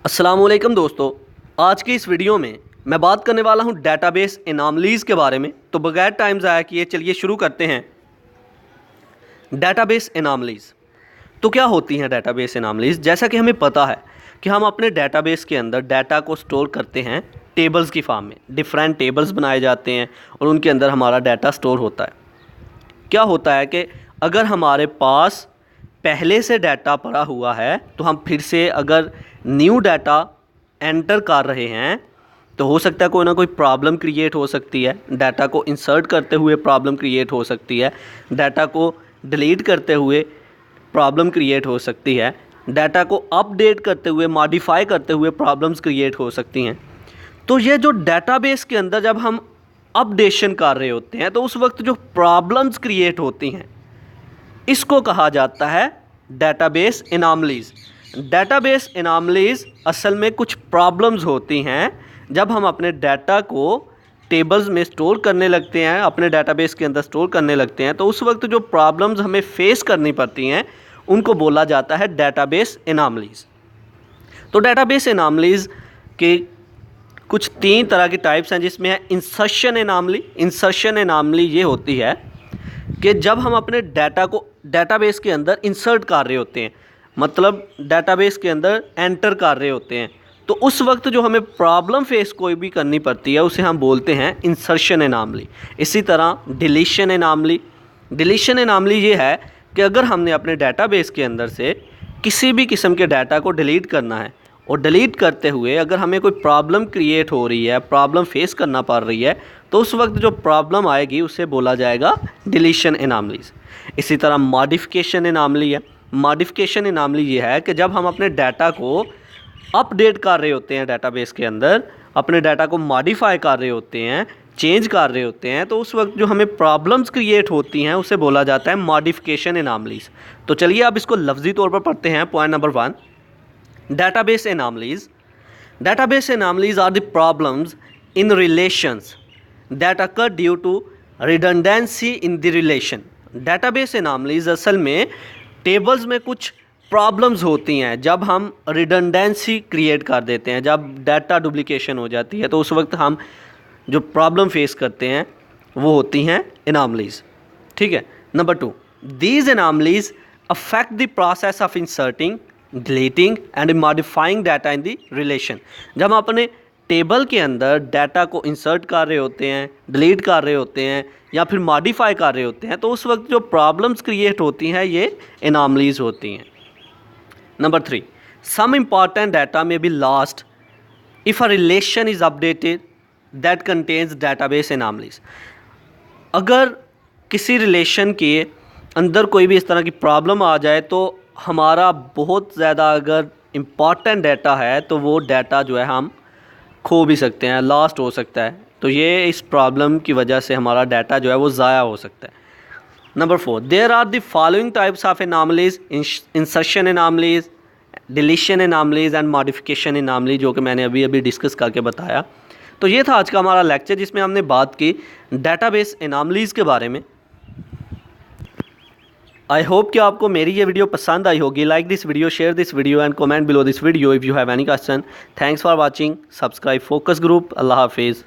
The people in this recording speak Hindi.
अस्सलामुअलैकुम दोस्तों, आज की इस वीडियो में मैं बात करने वाला हूं डेटाबेस एनॉमलीज़ के बारे में। तो बगैर टाइम ज़ाया किए चलिए शुरू करते हैं। डेटाबेस एनॉमलीज़ तो क्या होती हैं डेटाबेस एनॉमलीज़? जैसा कि हमें पता है कि हम अपने डेटाबेस के अंदर डाटा को स्टोर करते हैं टेबल्स की फॉर्म में। डिफरेंट टेबल्स बनाए जाते हैं और उनके अंदर हमारा डाटा स्टोर होता है। क्या होता है कि अगर हमारे पास पहले से डाटा पड़ा हुआ है तो हम फिर से अगर न्यू डाटा एंटर कर रहे हैं तो हो सकता है कोई ना कोई प्रॉब्लम क्रिएट हो सकती है। डाटा को इंसर्ट करते हुए प्रॉब्लम क्रिएट हो सकती है, डाटा को डिलीट करते हुए प्रॉब्लम क्रिएट हो सकती है, डाटा को अपडेट करते हुए मॉडिफाई करते हुए प्रॉब्लम्स क्रिएट हो सकती हैं। तो ये जो डाटाबेस के अंदर जब हम अपडेशन कर रहे होते हैं तो उस वक्त जो प्रॉब्लम्स क्रिएट होती हैं इसको कहा जाता है डेटाबेस एनॉमलीज़। डेटाबेस एनॉमलीज़ असल में कुछ प्रॉब्लम्स होती हैं जब हम अपने डाटा को टेबल्स में स्टोर करने लगते हैं, अपने डेटाबेस के अंदर स्टोर करने लगते हैं, तो उस वक्त जो प्रॉब्लम्स हमें फेस करनी पड़ती हैं उनको बोला जाता है डेटाबेस एनॉमलीज़। तो डेटाबेस एनॉमलीज़ के कुछ 3 तरह की टाइप्स हैं, जिसमें है इंसर्शन एनॉमली। इंसर्शन एनॉमली ये होती है कि जब हम अपने डाटा को डेटाबेस के अंदर इंसर्ट कर रहे होते हैं, मतलब डेटाबेस के अंदर एंटर कर रहे होते हैं, तो उस वक्त जो हमें प्रॉब्लम फेस कोई भी करनी पड़ती है उसे हम बोलते हैं इंसर्शन एनॉमली। इसी तरह डिलीशन एनॉमली। डिलीशन एनॉमली ये है कि अगर हमने अपने डेटाबेस के अंदर से किसी भी किस्म के डाटा को डिलीट करना है और डिलीट करते हुए अगर हमें कोई प्रॉब्लम क्रिएट हो रही है, प्रॉब्लम फेस करना पड़ रही है, तो उस वक्त जो प्रॉब्लम आएगी उसे बोला जाएगा डिलीशन एनॉमलीज़। इसी तरह मॉडिफिकेशन एनॉमली है। मॉडिफिकेशन एनॉमली ये है कि जब हम अपने डाटा को अपडेट कर रहे होते हैं, डेटाबेस के अंदर अपने डाटा को मॉडिफाई कर रहे होते हैं, चेंज कर रहे होते हैं, तो उस वक्त जो हमें प्रॉब्लम्स क्रिएट होती हैं उसे बोला जाता है मॉडिफिकेशन एनॉमलीज़। तो चलिए अब इसको लफ्ज़ी तौर पर पढ़ते हैं। Point number 1, database anomalies. Database anomalies are the problems in relations that occur due to redundancy in the relation. Database anomalies असल में टेबल्स में कुछ प्रॉब्लम्स होती हैं जब हम रिडंडेंसी क्रिएट कर देते हैं, जब डाटा डुप्लीकेशन हो जाती है, तो उस वक्त हम जो प्रॉब्लम फेस करते हैं वो होती हैं एनॉमलीज़। ठीक है। Number 2, these anomalies affect the process of inserting, deleting and modifying data in the relation. जब हम अपने टेबल के अंदर डाटा को इंसर्ट कर रहे होते हैं, डिलीट कर रहे होते हैं या फिर मॉडिफाई कर रहे होते हैं, तो उस वक्त जो प्रॉब्लम्स क्रिएट होती हैं ये एनॉमलीज़ होती हैं। नंबर 3, सम इम्पॉर्टेंट डाटा में be lost if a relation is updated that contains database anomalies. अगर किसी रिलेशन के अंदर कोई भी इस तरह की प्रॉब्लम आ जाए तो हमारा बहुत ज़्यादा अगर इम्पॉर्टेंट डाटा है तो वो डाटा जो है हम खो भी सकते हैं, लॉस्ट हो सकता है। तो ये इस प्रॉब्लम की वजह से हमारा डाटा जो है वो ज़ाया हो सकता है। Number 4, there are the following types of anomalies: insertion anomalies, deletion anomalies and modification anomaly, जो कि मैंने अभी अभी डिस्कस करके बताया। तो ये था आज का हमारा लेक्चर जिसमें हमने बात की डेटाबेस एनॉमलीज़ के बारे में। आई होप कि आपको मेरी ये वीडियो पसंद आई होगी। Like this video, share this video and comment below this video if you have any question. Thanks for watching. Subscribe focus group. अल्लाह हाफिज़।